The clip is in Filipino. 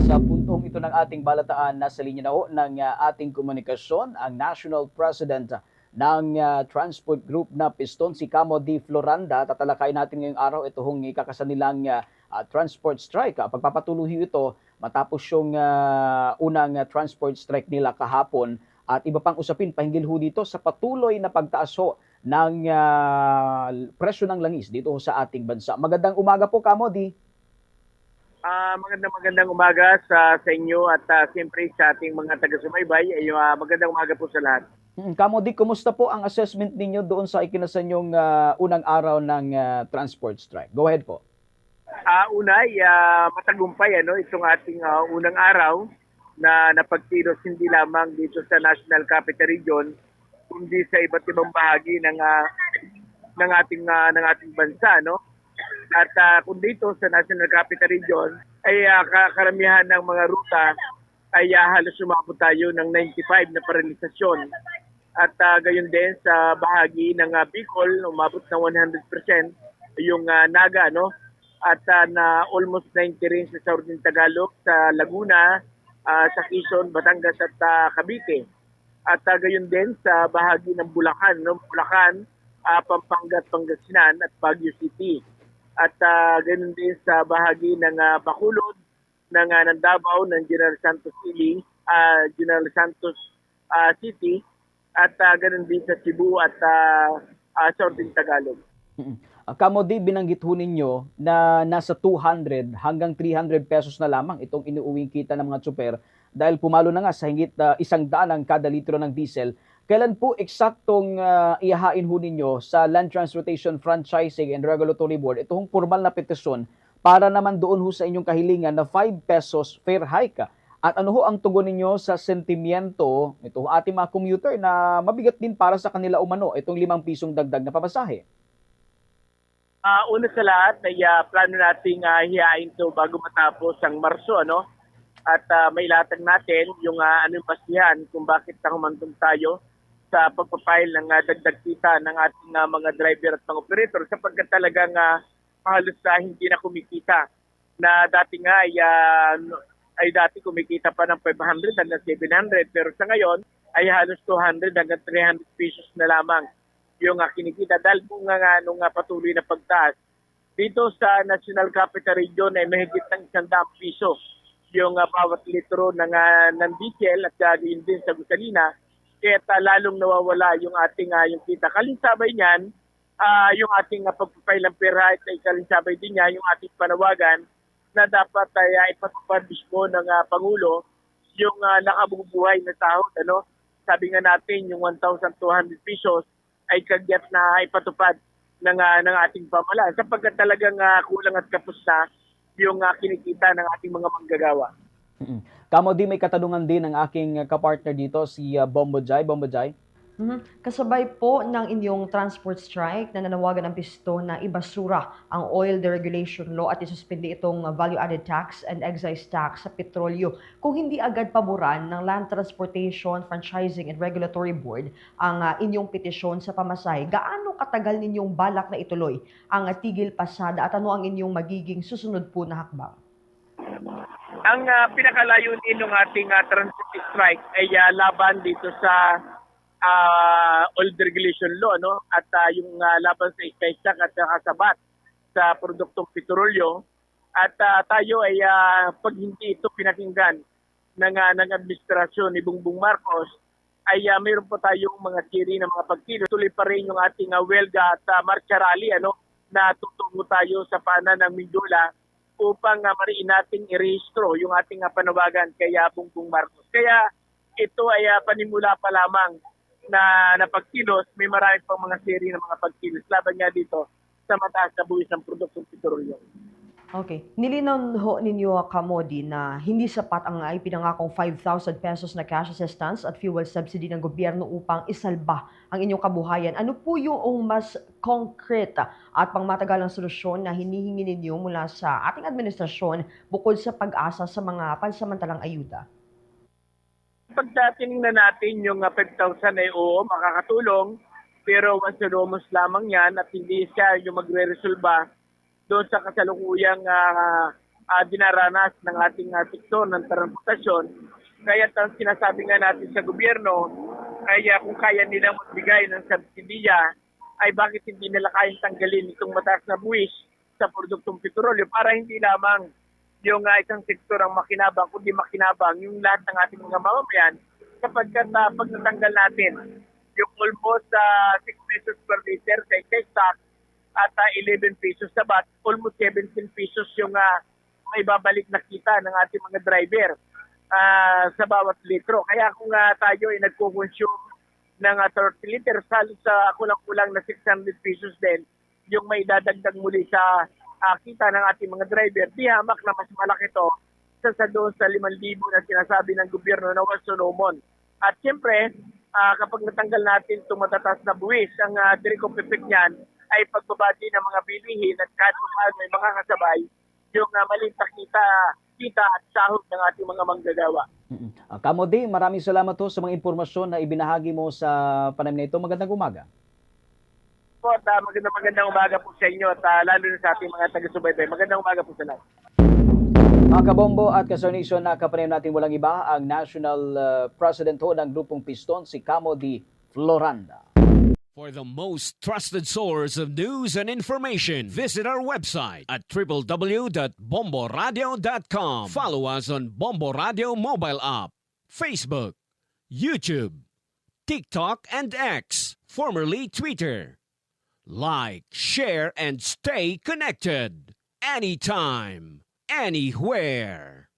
Sa puntong ito ng ating balataan, nasa linya na ho ng ating komunikasyon ang National President ng Transport Group na Piston, si Camo D. Floranda. Tatalakayin natin ngayong araw ito hong ikakasanilang transport strike. Pagpapatuloy ito matapos yung unang transport strike nila kahapon at iba pang usapin pahinggil ho dito sa patuloy na pagtaas ho ng presyo ng langis dito sa ating bansa. Magandang umaga po, Camo D. Magandang umaga sa inyo at siyempre sa ating mga taga-sumaybay. Magandang umaga po sa lahat. Camo D, kumusta po ang assessment ninyo doon sa ikinasanyong unang araw ng transport strike? Go ahead po. Matagumpay itong ating unang araw na napagtiros hindi lamang dito sa National Capital Region kundi sa iba't ibang bahagi ng ating bansa, no? At kung dito sa National Capital Region ay karamihan ng mga ruta ay halos sumabot tayo ng 95 na paralisasyon. At gayon din sa bahagi ng Bicol, umabot ng 100% yung Naga, no? At na almost 90 rin sa Southern Tagalog, sa Laguna, sa Quezon, Batangas at Cavite. At gayon din sa bahagi ng Bulacan, no? Bulacan, Pampanga at Pangasinan at Baguio City. At ganoon din sa bahagi ng Bacolod, ng Davao, ng General Santos City, at ganoon din sa Cebu at Southern Tagalog. Camo D, binanggit ho ninyo na nasa 200 hanggang 300 pesos na lamang itong inuuwing kita ng mga tsuper dahil pumalo na nga sa higit 100 ang kada litro ng diesel. Kailan po eksaktong ihahain ho ninyo sa Land Transportation Franchising and Regulatory Board itong formal na petisyon para naman doon ho sa inyong kahilingan na 5 pesos fare hike? At ano ho ang tugon ninyo sa sentimiento ito ating mga commuter na mabigat din para sa kanila umano itong 5 pisong dagdag na pamasahe? Una sa lahat, ay plano nating hihain ito bago matapos ang Marso, ano? At mailatag natin yung anong basihan kung bakit humantong tayo sa pagpapile ng dagdag kita ng ating mga driver at mga operator sapagkat talagang halos hindi na kumikita. Na dati nga ay dati kumikita pa ng 500 hanggang 700 pero sa ngayon ay halos 200 hanggang 300 pesos na lamang yung kinikita dahil nga nung patuloy na pagtaas. Dito sa National Capital Region ay mahigit ng 100 piso yung bawat litro ng diesel at yun din sa gasolina. Kaya lalong nawawala yung ating yung kita. Kalinsabay niyan, yung ating pagpapay ng pera ay kalinsabay din niya yung ating panawagan na dapat ay ipatupad mismo ng Pangulo yung nakabubuhay na sahod. Ano? Sabi nga natin yung 1,200 pesos ay kagyat na ipatupad ng ating pamahalaan sapagkat talagang kulang at kapos na yung kinikita ng ating mga manggagawa. Camo D, may katanungan din ang aking kapartner dito, si Bombo Jai. Bombo Jai. Kasabay po ng inyong transport strike na nanawagan ng Piston na ibasura ang oil deregulation law at isuspindi itong value-added tax and excise tax sa petrolyo. Kung hindi agad paboran ng Land Transportation, Franchising and Regulatory Board ang inyong petisyon sa pamasahe, gaano katagal ninyong balak na ituloy ang tigil pasada at ano ang inyong magiging susunod po na hakbang? Ang pinakalayunin ng ating transport strike ay laban dito sa oil regulation law, no? At yung laban sa excise tax at kasabat sa produktong petrolyo. At tayo ay pag hindi ito pinakinggan ng administrasyon ni Bongbong Marcos ay mayroon pa tayong mga siri ng mga pagkilos. Tuloy pa rin yung ating welga at marcha rally, ano, na tutungo tayo sa paanan ng Mindula upang mariin nating i-rehistro yung ating panawagan kay Bongbong Marcos. Kaya ito ay panimula pa lamang na pagkilos, may marami pang mga seri ng mga pagkilos laban nga dito sa mataas na buwis ng produktong petrolyo. Okay. Nilinaw ho ninyo, Camo D, na hindi sapat ang ipinangakong 5,000 pesos na cash assistance at fuel subsidy ng gobyerno upang isalba ang inyong kabuhayan. Ano po yung mas concrete at pangmatagalang solusyon na hinihingi ninyo mula sa ating administrasyon bukod sa pag-asa sa mga pansamantalang ayuda? Pag tinignan natin yung 5,000 ay makakatulong pero once almost lamang yan at hindi siya yung magre-resolba doon sa kasalukuyang dinaranas ng ating sektor ng transportasyon. Kaya ang sinasabi nga natin sa gobyerno, kaya kung kaya nilang magbigay ng subsidiya, ay bakit hindi nila kayang tanggalin itong mataas na buwis sa produktong petrolyo para hindi lamang yung isang sektor ang makinabang, kundi makinabang yung lahat ng ating mga mamamayan sapagkat pag natanggal natin yung almost 6 pesos per liter sa excise tax at 11 pesos sa VAT, almost 17 pesos yung may babalik na kita ng ating mga driver sa bawat litro. Kaya kung tayo ay nagko-consume ng 30 liters, halos sa kulang-kulang na 600 pesos din yung may dadagdag muli sa kita ng ating mga driver, di hamak na mas malaki to sa doon sa 5,000 na sinasabi ng gobyerno na once solomon. At siyempre, kapag natanggal natin itong matataas na buwis, ang direct effect niyan ay pagbabadi ng mga bilihin at kahit paano ay makakasabay yung maliit na kita at sahod ng ating mga manggagawa. Kamodi, maraming salamat po sa mga impormasyon na ibinahagi mo sa panayam na ito. Magandang umaga. Po, at magandang umaga po sa inyo at lalo na sa ating mga taga-subaybay. Magandang umaga po sa lahat. Mga kabombo at kasarnation, nakapanayam natin walang iba ang National President ho ng Grupong Piston, si Kamodi Floranda. For the most trusted source of news and information, visit our website at www.bomboradio.com. Follow us on Bombo Radio mobile app, Facebook, YouTube, TikTok, and X, formerly Twitter. Like, share, and stay connected. Anytime, anywhere.